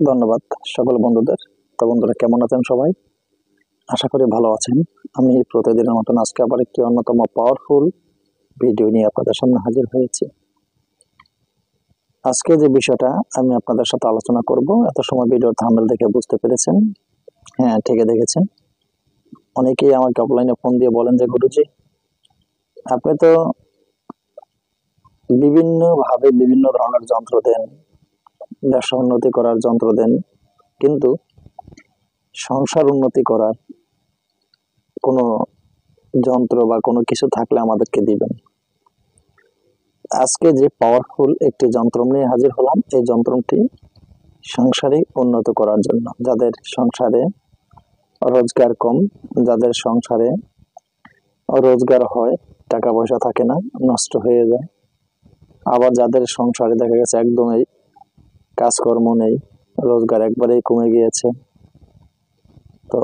ধন্যবাদ সকল বন্ধুদের। তো বন্ধুরা কেমন আছেন সবাই? আশা করি ভালো আছেন। আমি প্রতিদিনের মতন আজকে আবার একটি অন্যতম পাওয়ারফুল ভিডিও নিয়ে আপনাদের সামনে হাজির হয়েছি। আজকে যে বিষয়টা আমি আপনাদের সাথে আলোচনা করব, এত সময় ভিডিওর থাম্বনেল দেখে বুঝতে পেরেছেন। হ্যাঁ, ঠিকই দেখেছেন। অনেকেই আমাকে অফলাইনে ফোন দিয়ে বলেন যে গুরুজি, আপনি তো বিভিন্নভাবে বিভিন্ন ধরনের যন্ত্র দেন, ব্যবসা উন্নতি করার যন্ত্র দেন, কিন্তু সংসার উন্নতি করার কোনো যন্ত্র বা কোনো কিছু থাকলে আমাদেরকে দিবেন। আজকে যে পাওয়ারফুল একটি যন্ত্র নিয়ে হাজির হলাম, এই যন্ত্রটি সংসারে উন্নত করার জন্য, যাদের সংসারে রোজগার কম, যাদের সংসারে রোজগার হয় টাকা পয়সা থাকে না, নষ্ট হয়ে যায়, আবার যাদের সংসারে দেখা গেছে একদমই কাজকর্ম নেই, রোজগার একবারেই কমে গিয়েছে, তো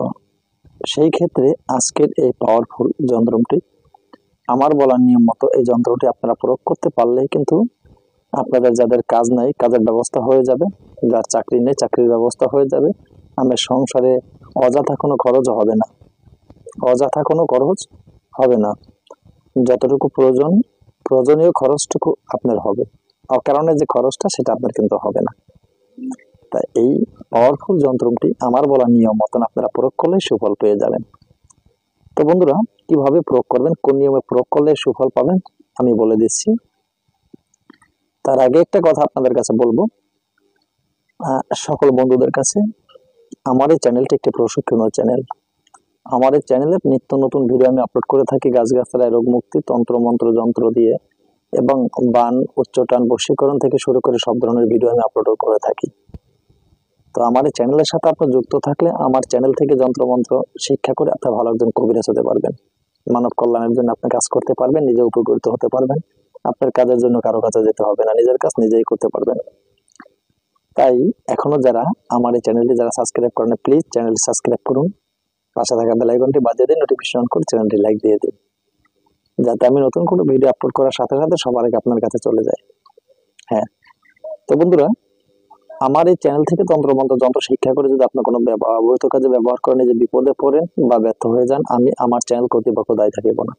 সেই ক্ষেত্রে আজকের এই পাওয়ারফুল যন্ত্রটি আমার বলার নিয়ম মতো এই যন্ত্রটি আপনারা প্রয়োগ করতে পারলেই কিন্তু আপনাদের যাদের কাজ নাই কাজের ব্যবস্থা হয়ে যাবে, যার চাকরি নেই চাকরির ব্যবস্থা হয়ে যাবে, আমার সংসারে অযথা কোনো খরচ হবে না, অযথা কোনো খরচ হবে না, যতটুকু প্রয়োজন প্রয়োজনীয় খরচটুকু আপনার হবে, অকারণে যে খরচটা সেটা আপনার কিন্তু হবে না। তাই এই পাওয়ারফুল যন্ত্রটি আমার বলা নিয়ম মতন আপনারা প্রয়োগ করলে সুফল পেয়ে যাবেন। তো বন্ধুরা, কিভাবে প্রয়োগ করবেন, কোন নিয়মে প্রয়োগ করলে সুফল পাবেন আমি বলে দিচ্ছি। তার আগে একটা কথা আপনাদের কাছে বলবো, সকল বন্ধুদের কাছে, আমার এই চ্যানেলটি একটি প্রশিক্ষণীয় চ্যানেল। আমার এই চ্যানেলে নিত্য নতুন ভিডিও আমি আপলোড করে থাকি, গাছগাছালায় রোগ মুক্তি, তন্ত্র মন্ত্র যন্ত্র দিয়ে এবং বান উচ্চটান বশীকরণ থেকে শুরু করে সব ধরনের ভিডিও আমি আপলোড করে থাকি। তো আমার এই চ্যানেলের সাথে আপনি যুক্ত থাকলে আমার চ্যানেল থেকে যন্ত্র মন্ত্র শিক্ষা করে আপনি ভালো একজন কবিরাজ হতে পারবেন, মানব কল্যাণের জন্য আপনি কাজ করতে পারবেন, নিজে উপকৃত হতে পারবেন, আপনার কাজের জন্য কারো কাছে যেতে হবে না, নিজের কাজ নিজেই করতে পারবেন। তাই এখনো যারা আমার এই চ্যানেলটি যারা সাবস্ক্রাইব করেন, প্লিজ চ্যানেলটি সাবস্ক্রাইব করুন, পাশে থাকা বেল আইকনটি বাজিয়ে দিন, নোটিফিকেশন অন করে চ্যানেলটি লাইক দিয়ে দিন, যাতে আমি নতুন কোনো ভিডিও আপলোড করার সাথে সাথে সবার আগে আপনার কাছে চলে যায়। হ্যাঁ, তো বন্ধুরা, আমার এই চ্যানেল থেকে তন্ত্রমন্ত্র যন্ত্র শিক্ষা করে যদি আপনি কোনো অবৈধ কাজে ব্যবহার করেন, যে বিপদে পড়েন বা ব্যর্থ হয়ে যান, আমি আমার চ্যানেল কর্তৃপক্ষ দায়ী থাকিব না।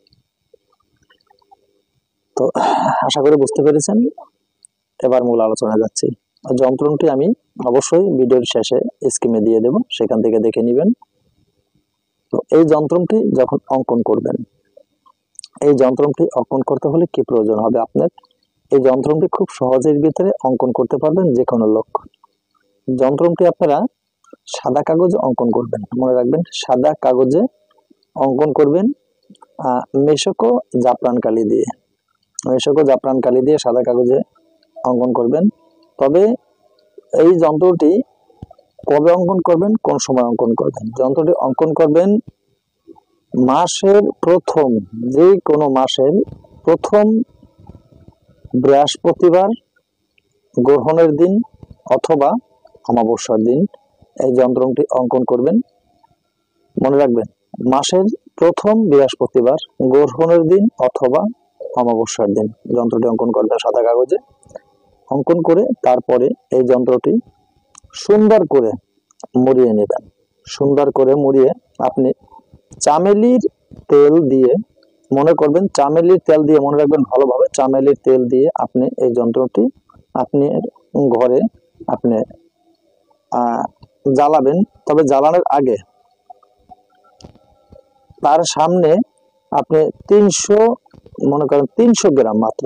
তো আশা করি বুঝতে পেরেছেন। এবার মূল আলোচনায় যাচ্ছি। যন্ত্রটি আমি অবশ্যই ভিডিওর শেষে স্ক্রিনে দিয়ে দেব, সেখান থেকে দেখে নেবেন। তো এই যন্ত্রটি যখন অঙ্কন করবেন, এই যন্ত্রটি অঙ্কন করতে হলে কি প্রয়োজন হবে আপনার, এই যন্ত্রটি খুব সহজের ভিতরে অঙ্কন করতে পারবেন যে কোনো লোক। যন্ত্রটি আপনারা সাদা কাগজে অঙ্কন করবেন, মনে রাখবেন সাদা কাগজে অঙ্কন করবেন, মেশকো জাফরান কালি দিয়ে, মেশকো জাফরান কালি দিয়ে সাদা কাগজে অঙ্কন করবেন। তবে এই যন্ত্রটি কবে অঙ্কন করবেন, কোন সময় অঙ্কন করবেন, যন্ত্রটি অঙ্কন করবেন মাসের প্রথম, যে কোনো মাসের প্রথম বৃহস্পতিবার গ্রহণের দিন অথবা অমাবস্যার দিন এই যন্ত্রটি অঙ্কন করবেন। মনে রাখবেন মাসের প্রথম বৃহস্পতিবার গ্রহণের দিন অথবা অমাবস্যার দিন যন্ত্রটি অঙ্কন করবেন সাদা কাগজে। অঙ্কন করে তারপরে এই যন্ত্রটি সুন্দর করে মুড়িয়ে নেবেন, সুন্দর করে মুড়িয়ে আপনি চামেলির তেল দিয়ে, মনে করবেন চামেলির তেল দিয়ে, মনে রাখবেন ভালোভাবে চামেলির তেল দিয়ে আপনি এই যন্ত্রটি আপনি ঘরে আপনি জ্বালাবেন। তবে জ্বালানোর আগে তার সামনে আপনি 300, মনে করেন 300 গ্রাম, মাত্র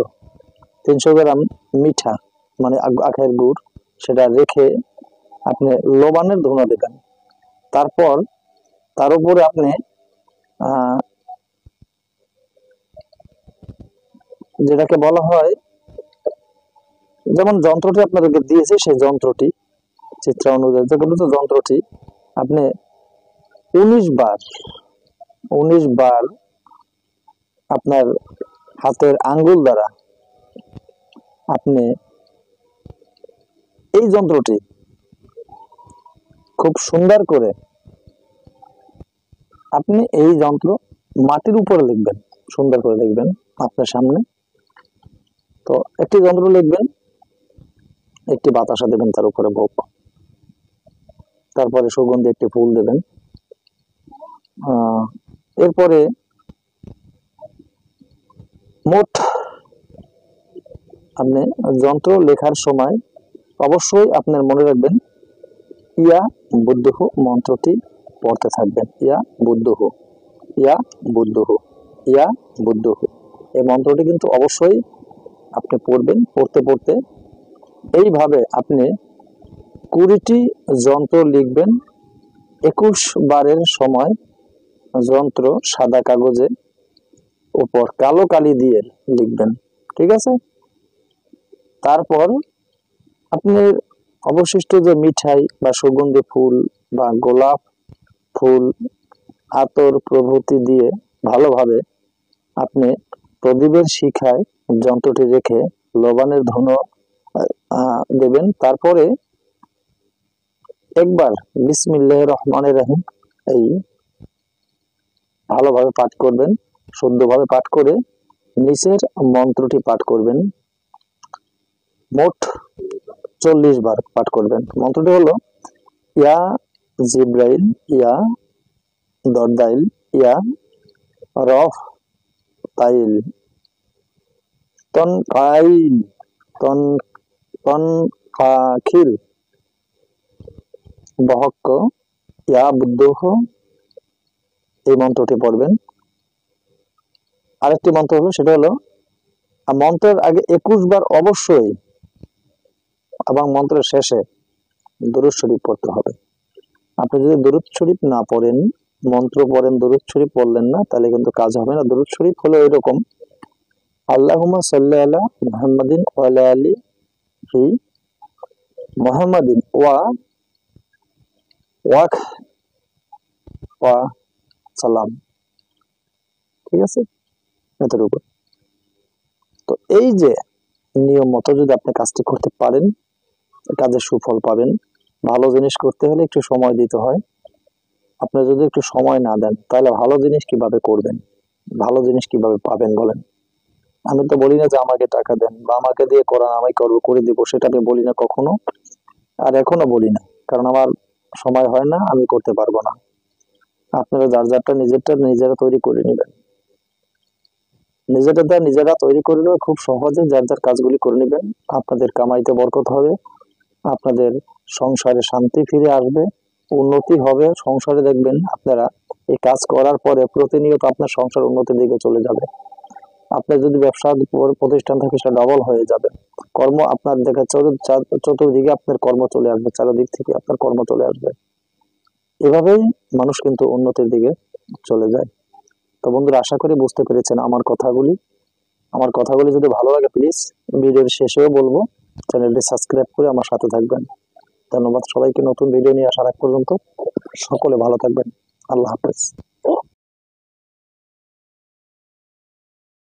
300 গ্রাম মিঠা মানে আখের গুড়, সেটা রেখে আপনি লবণের ধুনো দেবেন। তারপর তার উপরে আপনি যেটাকে বলা হয়, যেমন যন্ত্রটি আপনাদেরকে দিয়েছে সেই যন্ত্রটি চিত্র অনুযায়ী যন্ত্রটি আপনি 19 বার আপনার হাতের আঙ্গুল দ্বারা আপনি এই যন্ত্রটি খুব সুন্দর করে আপনি এই যন্ত্র মাটির উপরে লিখবেন, সুন্দর করে লিখবেন আপনার সামনে। তো একটি যন্ত্র লিখবেন, একটি বাতাসা দেবেন তার উপরে ভোগ, তারপরে সুগন্ধি একটি ফুল দেবেন। এরপরে মোট আপনি যন্ত্র লেখার সময় অবশ্যই আপনার মনে রাখবেন ইয়া বুদ্ধহ মন্ত্রটি পড়তে থাকবেন। ইয়া বুদ্ধহ, ইয়া বুদ্ধহ, ইয়া বুদ্ধহ, এই মন্ত্রটি কিন্তু অবশ্যই আপনি পড়বেন। পড়তে পড়তে এইভাবে আপনি 20টি যন্ত্র লিখবেন। 21 বারের সময় যন্ত্র সাদা কাগজে উপর কালো কালি দিয়ে লিখবেন, ঠিক আছে? তারপর আপনি অবশিষ্ট যে মিঠাই বা সুগন্ধি ফুল বা গোলাপ ফুল, আতর প্রভৃতি দিয়ে ভালোভাবে আপনি প্রদীপের শিখায় যন্ত্রটি রেখে লবণের ধুনো দেবেন। তারপরে একবার বিসমিল্লাহির রহমানির রহিম এই ভালোভাবে পাঠ করবেন, শুদ্ধভাবে পাঠ করে নিচের মন্ত্রটি পাঠ করবেন। মোট 40 বার পাঠ করবেন। মন্ত্রটি হলো ইয়া জিব্রাইল, ইয়া দরদাইল, ইয়া রফ তাইল, তন কাইল, তন তন কাখিল, বহক্ক, ইয়া বুদ্ধহ, এই মন্ত্রটি পড়বেন। আরেকটি মন্ত্র হলো, সেটা হলো মন্ত্রের আগে 21 বার অবশ্যই এবং মন্ত্রের শেষে দরুদ শরীফ পড়তে হবে। আপনি যদি দরুদ শরীফ না পড়েন, মন্ত্র পড়েন, দরুদ শরীফ পড়লেন না, তাহলে কিন্তু কাজ হবে না। দরুদ শরীফ হলো এরকম, আল্লাহুম্মা সাল্লি আলা মুহাম্মাদিন ওয়া আলা আলি মুহাম্মাদিন ওয়া সালাম, ঠিক আছে? এতটুকু। তো এই যে নিয়ম মতো যদি আপনি কাজটি করতে পারেন, কাজের সুফল পাবেন। ভালো জিনিস করতে হলে একটু সময় দিতে হয়। আপনি যদি একটু সময় না দেন, তাহলে ভালো জিনিস কিভাবে করবেন, ভালো জিনিস কিভাবে পাবেন বলেন? আমি তো বলি না যে আমাকে টাকা দেন বা আমাকে দিয়ে করান, আমি করবো, করে দিব, সেটা আমি বলি না কখনো, আর এখনো বলি না, কারণ আমার সময় হয় না, আমি করতে পারবো না। আপনারা যার যারটা নিজেরা তৈরি করে নেবেন। নিজেরা তৈরি করে নেবে, খুব সহজে যার যার কাজগুলি করে নেবেন। আপনাদের কামাইতে বরকত হবে, আপনাদের সংসারে শান্তি ফিরে আসবে, উন্নতি হবে সংসারে। দেখবেন আপনারা এই কাজ করার পরে প্রতিনিয়ত আপনার সংসার উন্নতির দিকে চলে যাবে। আপনার যদি ব্যবসা প্রতিষ্ঠান থাকে, সেটা ডবল হয়ে যাবে। কর্ম আপনার দেখা চতুর্দিকে আপনার কর্ম চলে আসবে, চারিদিক থেকে আপনার কর্ম চলে আসবে। এভাবেই মানুষ কিন্তু উন্নতির দিকে চলে যায়। তো বন্ধুরা, আশা করি বুঝতে পেরেছেন আমার কথাগুলি। আমার কথাগুলি যদি ভালো লাগে, প্লিজ ভিডিওর শেষেও বলবো চ্যানেলটি সাবস্ক্রাইব করে আমার সাথে থাকবেন। ধন্যবাদ সবাইকে। নতুন ভিডিও নিয়ে আসার আগ পর্যন্ত সকলে ভালো থাকবেন। আল্লাহ হাফেজ।